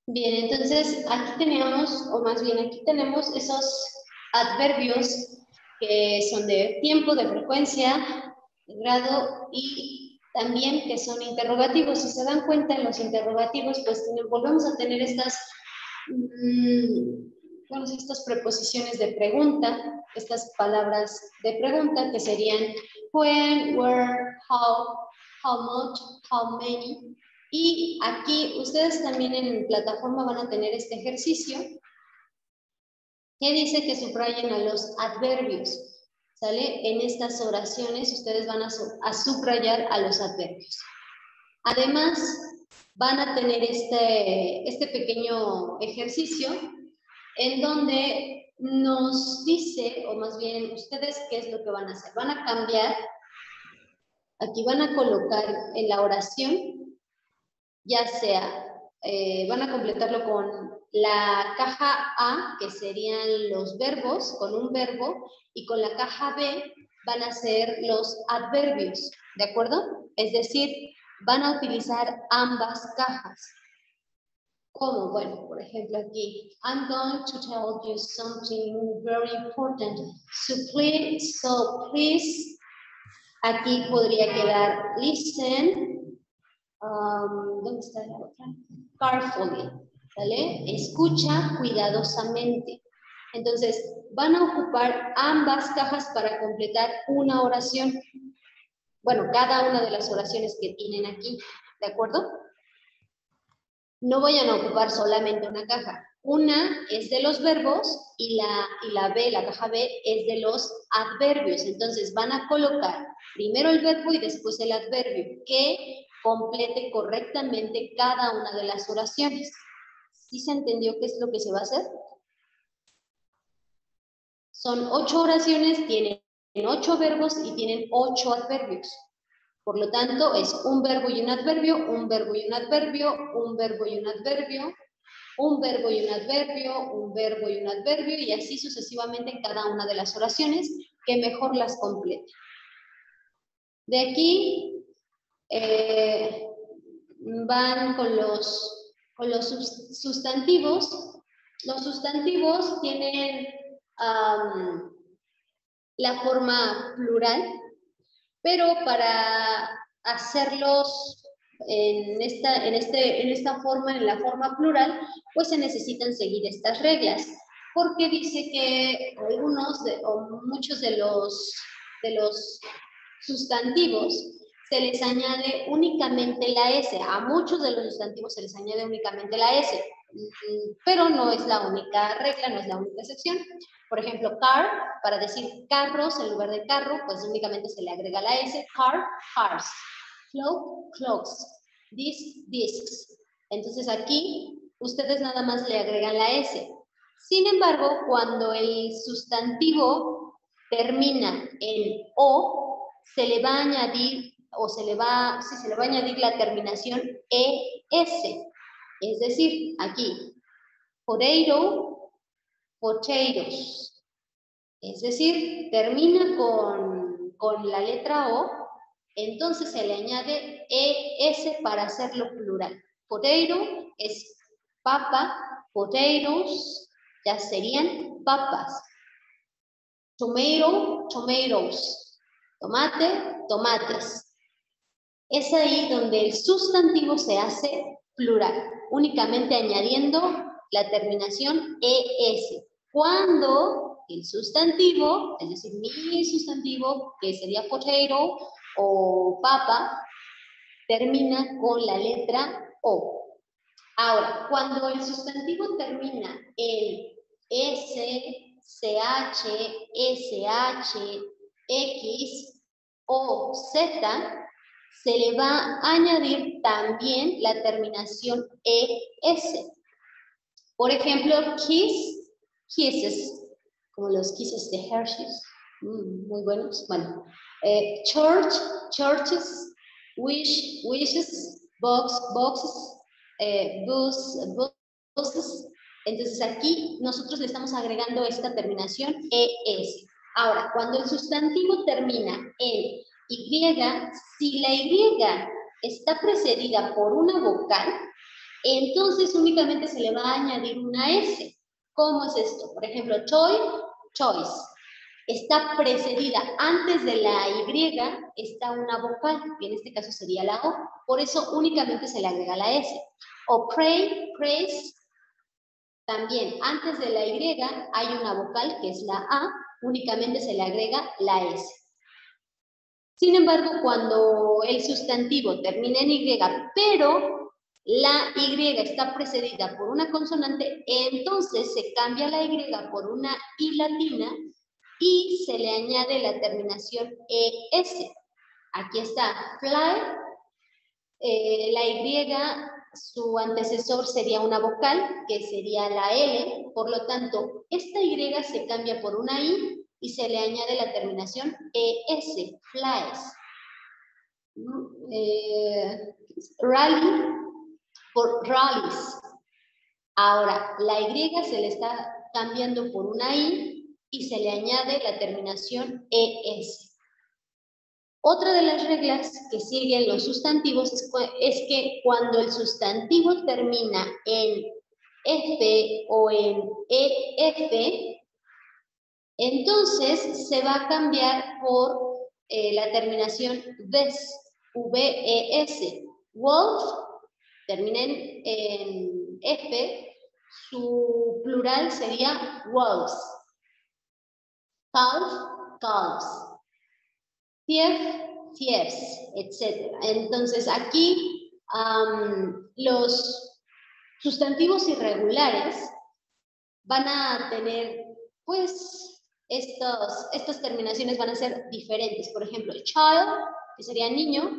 Bien, entonces aquí teníamos, o más bien aquí tenemos esos adverbios que son de tiempo, de frecuencia, de grado y también que son interrogativos. Si se dan cuenta, en los interrogativos, pues volvemos a tener bueno, estas preposiciones de pregunta, estas palabras de pregunta que serían when, where, how much, how many. Y aquí ustedes también en plataforma van a tener este ejercicio que dice que subrayen a los adverbios. ¿Sale? En estas oraciones ustedes van a subrayar a los adverbios. Además, van a tener este pequeño ejercicio en donde nos dice, o más bien ustedes, qué es lo que van a hacer. Van a cambiar, aquí van a colocar en la oración, ya sea, van a completarlo con la caja A, que serían los verbos, con un verbo, y con la caja B van a ser los adverbios, ¿de acuerdo? Es decir, van a utilizar ambas cajas. ¿Cómo? Bueno, por ejemplo aquí, I'm going to tell you something very important. So please, aquí podría quedar listen. ¿Dónde está la otra? Carefully, ¿vale? Escucha cuidadosamente. Entonces, van a ocupar ambas cajas para completar una oración. Bueno, cada una de las oraciones que tienen aquí, ¿de acuerdo? No vayan a ocupar solamente una caja. Una es de los verbos y la B, la caja B, es de los adverbios. Entonces van a colocar primero el verbo y después el adverbio que complete correctamente cada una de las oraciones. ¿Sí se entendió qué es lo que se va a hacer? Son 8 oraciones, tienen 8 verbos y tienen 8 adverbios. Por lo tanto, es un verbo y un adverbio, un verbo y un adverbio, un verbo y un adverbio, un verbo y un adverbio, un verbo y un adverbio, y así sucesivamente en cada una de las oraciones que mejor las complete. De aquí van con los sustantivos. Los sustantivos tienen la forma plural, pero para hacerlos en esta forma, en la forma plural, pues se necesitan seguir estas reglas, porque dice que algunos o muchos de los sustantivos se les añade únicamente la S. A muchos de los sustantivos se les añade únicamente la S, pero no es la única regla, no es la única excepción. Por ejemplo, car, para decir carros en lugar de carro, pues únicamente se le agrega la S. Car, cars. Cloak, cloaks. Disc, discs. Entonces aquí ustedes nada más le agregan la S. Sin embargo, cuando el sustantivo termina en O, se le va a añadir, o se le va a añadir la terminación ES. Es decir, aquí, potato, potatoes. Es decir, termina con la letra O, entonces se le añade ES para hacerlo plural. Potato es papa, potatoes ya serían papas. Tomato, tomatoes. Tomate, tomates. Es ahí donde el sustantivo se hace plural, únicamente añadiendo la terminación ES. Cuando el sustantivo, es decir, mi sustantivo, que sería potato o papa, termina con la letra O. Ahora, cuando el sustantivo termina en S, CH, SH, X o Z, se le va a añadir también la terminación ES. Por ejemplo, kiss, kisses, como los kisses de Hershey's, muy buenos. Bueno, church, churches, wish, wishes, box, boxes, bus, buses. Entonces aquí nosotros le estamos agregando esta terminación ES. Ahora, cuando el sustantivo termina en Y, si la Y está precedida por una vocal, entonces únicamente se le va a añadir una S. ¿Cómo es esto? Por ejemplo, toy, choice. Está precedida, antes de la Y está una vocal, que en este caso sería la O, por eso únicamente se le agrega la S. O pray, praise, también antes de la Y hay una vocal, que es la A, únicamente se le agrega la S. Sin embargo, cuando el sustantivo termina en Y, pero la Y está precedida por una consonante, entonces se cambia la Y por una I latina y se le añade la terminación ES. Aquí está, fly, la Y, su antecesor sería una vocal, que sería la L, por lo tanto, esta Y se cambia por una I y se le añade la terminación ES, flies. Rally por rallies. Ahora, la Y se le está cambiando por una I y se le añade la terminación ES. Otra de las reglas que siguen los sustantivos es que cuando el sustantivo termina en F o en EF, entonces se va a cambiar por la terminación VES, V-E-S. Wolf termina en F, su plural sería wolves. Calf, calves. Thief, thieves, etc. Entonces aquí los sustantivos irregulares van a tener, pues, estas terminaciones van a ser diferentes. Por ejemplo, child, que sería niño,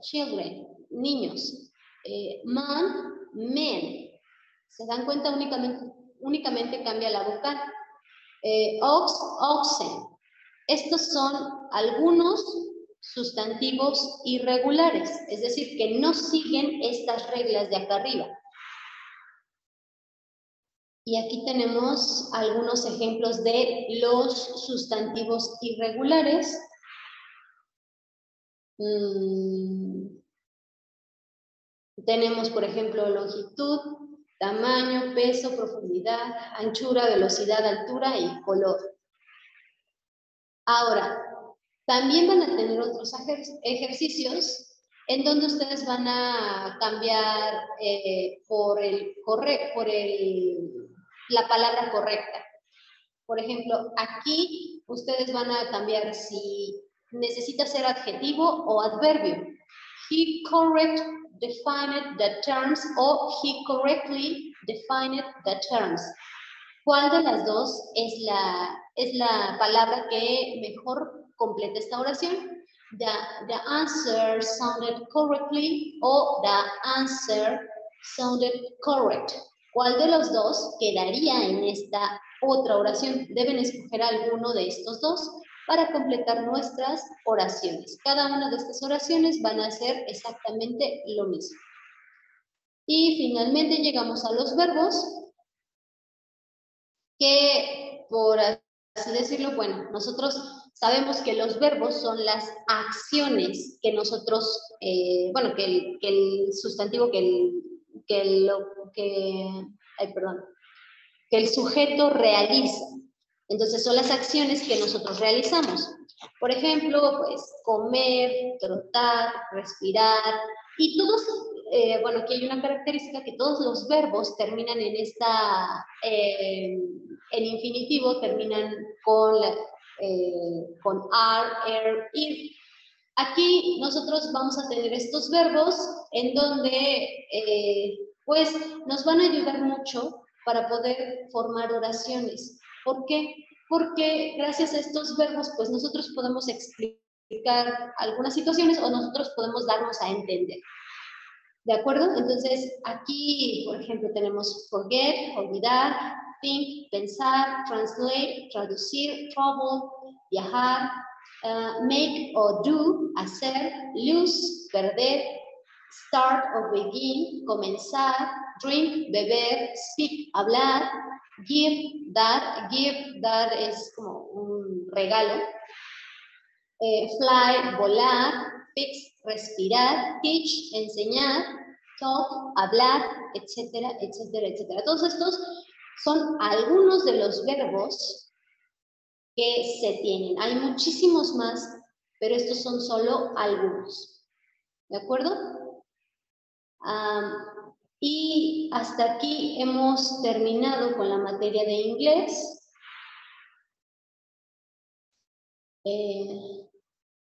children, niños. Man, men. ¿Se dan cuenta? Únicamente cambia la vocal. Ox, oxen. Estos son algunos sustantivos irregulares, es decir, que no siguen estas reglas de acá arriba. Y aquí tenemos algunos ejemplos de los sustantivos irregulares. Tenemos, por ejemplo, longitud, tamaño, peso, profundidad, anchura, velocidad, altura y color. Ahora, también van a tener otros ejercicios en donde ustedes van a cambiar la palabra correcta. Por ejemplo, aquí ustedes van a cambiar si necesita ser adjetivo o adverbio. He correctly defined the terms o he correctly defined the terms. ¿Cuál de las dos es la palabra que mejor completa esta oración? The answer sounded correctly o the answer sounded correct. ¿Cuál de los dos quedaría en esta otra oración? Deben escoger alguno de estos dos para completar nuestras oraciones. Cada una de estas oraciones van a ser exactamente lo mismo. Y finalmente llegamos a los verbos, que por así decirlo, bueno, nosotros sabemos que los verbos son las acciones que nosotros, bueno, que el sustantivo, que el sujeto realiza. Entonces son las acciones que nosotros realizamos. Por ejemplo, pues comer, trotar, respirar, y todos, bueno, aquí hay una característica que todos los verbos terminan en en infinitivo, terminan con ar, ir. Aquí nosotros vamos a tener estos verbos en donde pues nos van a ayudar mucho para poder formar oraciones. ¿Por qué? Porque gracias a estos verbos pues nosotros podemos explicar algunas situaciones o nosotros podemos darnos a entender. ¿De acuerdo? Entonces aquí, por ejemplo, tenemos forget, olvidar, think, pensar, translate, traducir, travel, viajar, make o do, hacer, lose, perder, start o begin, comenzar, drink, beber, speak, hablar, give, dar es como un regalo, fly, volar, fix, respirar, teach, enseñar, talk, hablar, etcétera, etcétera, etcétera. Todos estos son algunos de los verbos que se tienen. Hay muchísimos más, pero estos son solo algunos. ¿De acuerdo? Y hasta aquí hemos terminado con la materia de inglés.